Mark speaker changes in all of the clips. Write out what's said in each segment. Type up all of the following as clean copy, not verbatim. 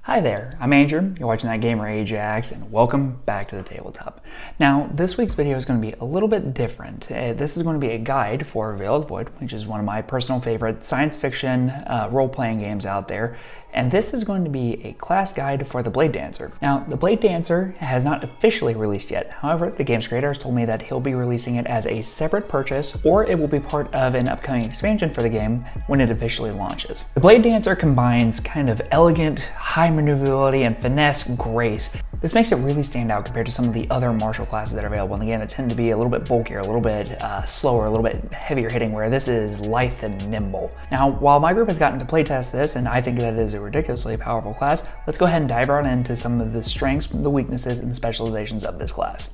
Speaker 1: Hi there, I'm Andrew, you're watching ThatGamerAjax, and welcome back to the Tabletop. Now, this week's video is going to be a little bit different. This is going to be a guide for Veil of the Void, which is one of my personal favorite science fiction role-playing games out there. And this is going to be a class guide for the Blade Dancer. Now, the Blade Dancer has not officially released yet. However, the game's creator has told me that he'll be releasing it as a separate purchase, or it will be part of an upcoming expansion for the game when it officially launches. The Blade Dancer combines kind of elegant, high maneuverability and finesse grace. This makes it really stand out compared to some of the other martial classes that are available in the game that tend to be a little bit bulkier, a little bit slower, a little bit heavier hitting, where this is lithe and nimble. Now, while my group has gotten to playtest this, and I think that it is a ridiculously powerful class, let's go ahead and dive right into some of the strengths, the weaknesses, and the specializations of this class.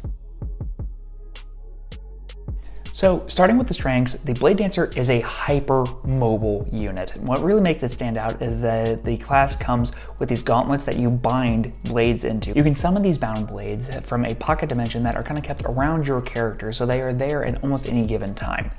Speaker 1: So, starting with the strengths, the Blade Dancer is a hyper-mobile unit. And what really makes it stand out is that the class comes with these gauntlets that you bind blades into. You can summon these bound blades from a pocket dimension that are kind of kept around your character, so they are there at almost any given time.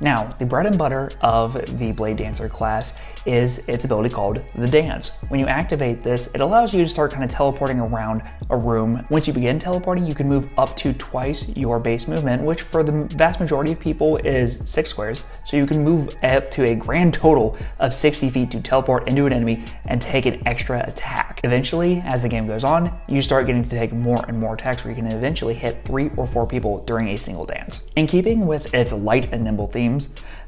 Speaker 1: Now, the bread and butter of the Blade Dancer class is its ability called the Dance. When you activate this, it allows you to start kind of teleporting around a room. Once you begin teleporting, you can move up to twice your base movement, which for the vast majority of people is 6 squares. So you can move up to a grand total of 60 feet to teleport into an enemy and take an extra attack. Eventually, as the game goes on, you start getting to take more and more attacks where you can eventually hit 3 or 4 people during a single dance. In keeping with its light and nimble theme,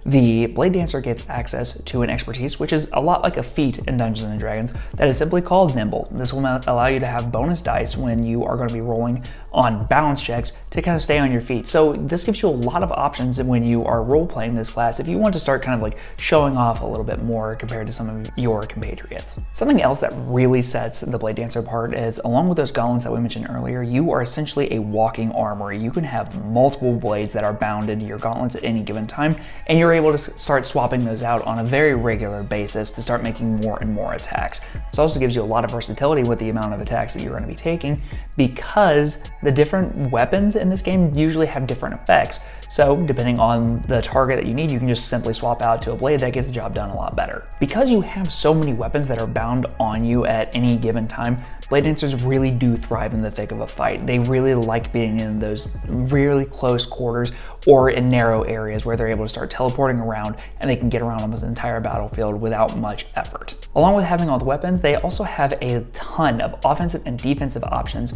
Speaker 1: the Blade Dancer gets access to an expertise, which is a lot like a feat in Dungeons & Dragons, that is simply called Nimble. This will allow you to have bonus dice when you are going to be rolling on balance checks to kind of stay on your feet. So this gives you a lot of options when you are role-playing this class if you want to start kind of like showing off a little bit more compared to some of your compatriots. Something else that really sets the Blade Dancer apart is, along with those gauntlets that we mentioned earlier, you are essentially a walking armory. You can have multiple blades that are bound into your gauntlets at any given time, and you're able to start swapping those out on a very regular basis to start making more and more attacks. This also gives you a lot of versatility with the amount of attacks that you're going to be taking, because the different weapons in this game usually have different effects. So depending on the target that you need, you can just simply swap out to a blade that gets the job done a lot better. Because you have so many weapons that are bound on you at any given time, Blade Dancers really do thrive in the thick of a fight. They really like being in those really close quarters or in narrow areas where they're able to start teleporting around, and they can get around almost the entire battlefield without much effort. Along with having all the weapons, they also have a ton of offensive and defensive options.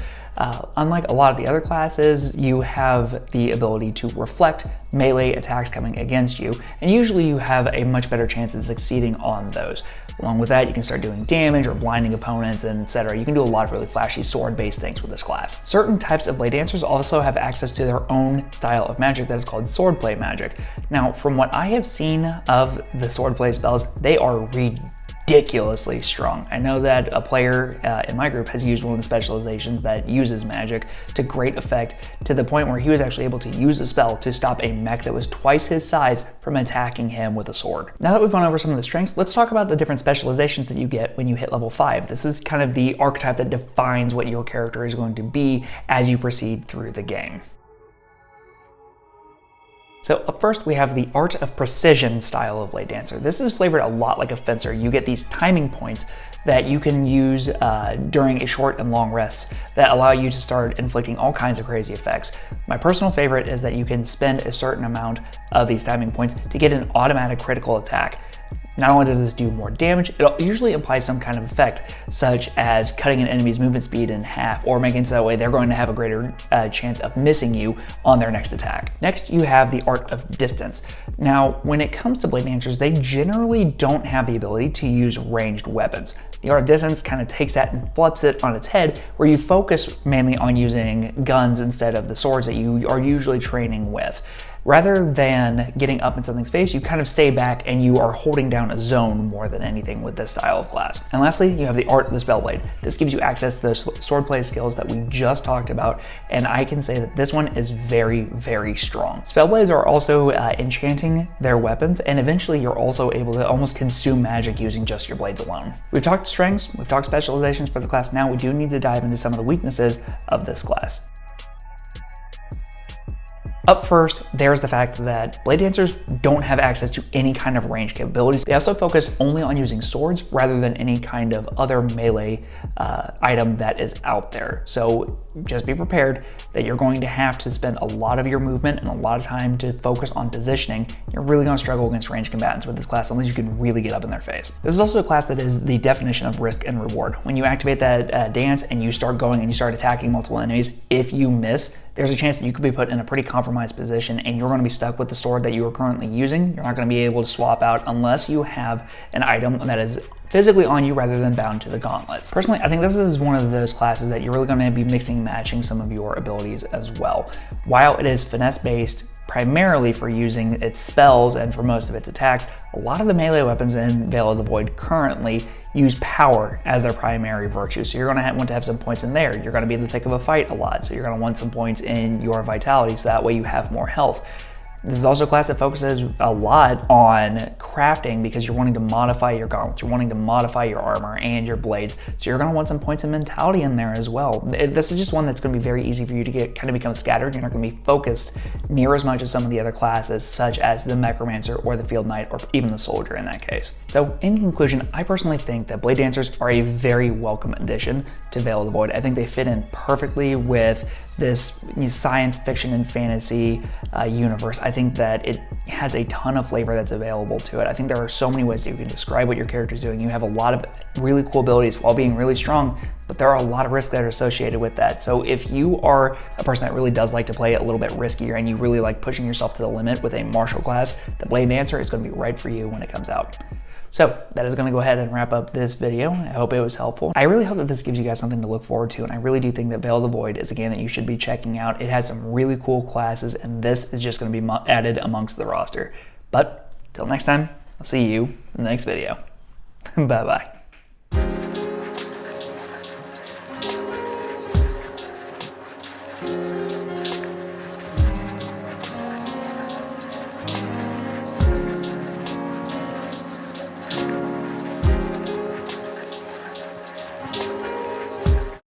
Speaker 1: Unlike a lot of the other classes, you have the ability to reflect melee attacks coming against you, and usually you have a much better chance of succeeding on those. Along with that, you can start doing damage or blinding opponents, and etc. You can do a lot of really flashy sword-based things with this class. Certain types of Blade Dancers also have access to their own style of magic that is called swordplay magic. Now, from what I have seen of the swordplay spells, they are ridiculously strong. I know that a player in my group has used one of the specializations that uses magic to great effect, to the point where he was actually able to use a spell to stop a mech that was twice his size from attacking him with a sword. Now that we've gone over some of the strengths, let's talk about the different specializations that you get when you hit level 5. This is kind of the archetype that defines what your character is going to be as you proceed through the game. So up first, we have the Art of Precision style of Blade Dancer. This is flavored a lot like a fencer. You get these timing points that you can use during a short and long rests that allow you to start inflicting all kinds of crazy effects. My personal favorite is that you can spend a certain amount of these timing points to get an automatic critical attack. Not only does this do more damage, it usually implies some kind of effect, such as cutting an enemy's movement speed in half, or making it so that way they're going to have a greater chance of missing you on their next attack. Next, you have the Art of Distance. Now, when it comes to Blade Dancers, they generally don't have the ability to use ranged weapons. The Art of Distance kind of takes that and flips it on its head, where you focus mainly on using guns instead of the swords that you are usually training with. Rather than getting up in something's face, you kind of stay back and you are holding down a zone more than anything with this style of class. And lastly, you have the Art of the Spellblade. This gives you access to those swordplay skills that we just talked about, and I can say that this one is very, very strong. Spellblades are also enchanting their weapons, and eventually you're also able to almost consume magic using just your blades alone. We've talked strengths, we've talked specializations for the class. Now we do need to dive into some of the weaknesses of this class. Up first, there's the fact that Blade Dancers don't have access to any kind of range capabilities. They also focus only on using swords rather than any kind of other melee item that is out there. So just be prepared that you're going to have to spend a lot of your movement and a lot of time to focus on positioning. You're really going to struggle against ranged combatants with this class unless you can really get up in their face. This is also a class that is the definition of risk and reward. When you activate that dance and you start going and you start attacking multiple enemies, if you miss, there's a chance that you could be put in a pretty compromised position and you're going to be stuck with the sword that you are currently using. You're not going to be able to swap out unless you have an item that is physically on you rather than bound to the gauntlets. Personally, I think this is one of those classes that you're really going to be mixing and matching some of your abilities as well. While it is finesse based primarily for using its spells and for most of its attacks, a lot of the melee weapons in Veil of the Void currently use power as their primary virtue. So you're going to want to have some points in there. You're going to be in the thick of a fight a lot, so you're going to want some points in your vitality so that way you have more health. This is also a class that focuses a lot on crafting because you're wanting to modify your gauntlets, you're wanting to modify your armor and your blades. So you're going to want some points of mentality in there as well. This is just one that's going to be very easy for you to get kind of become scattered. You're not going to be focused near as much as some of the other classes, such as the Necromancer or the Field Knight or even the Soldier in that case. So in conclusion, I personally think that Blade Dancers are a very welcome addition to Veil of the Void. I think they fit in perfectly with this science fiction and fantasy universe. I think that it has a ton of flavor that's available to it. I think there are so many ways that you can describe what your character's doing. You have a lot of really cool abilities while being really strong, but there are a lot of risks that are associated with that. So if you are a person that really does like to play a little bit riskier and you really like pushing yourself to the limit with a martial class, the Blade Dancer is going to be right for you when it comes out. So that is going to go ahead and wrap up this video. I hope it was helpful. I really hope that this gives you guys something to look forward to, and I really do think that Veil of the Void is a game that you should be checking out. It has some really cool classes, and this is just going to be added amongst the roster. But till next time, I'll see you in the next video. Bye-bye.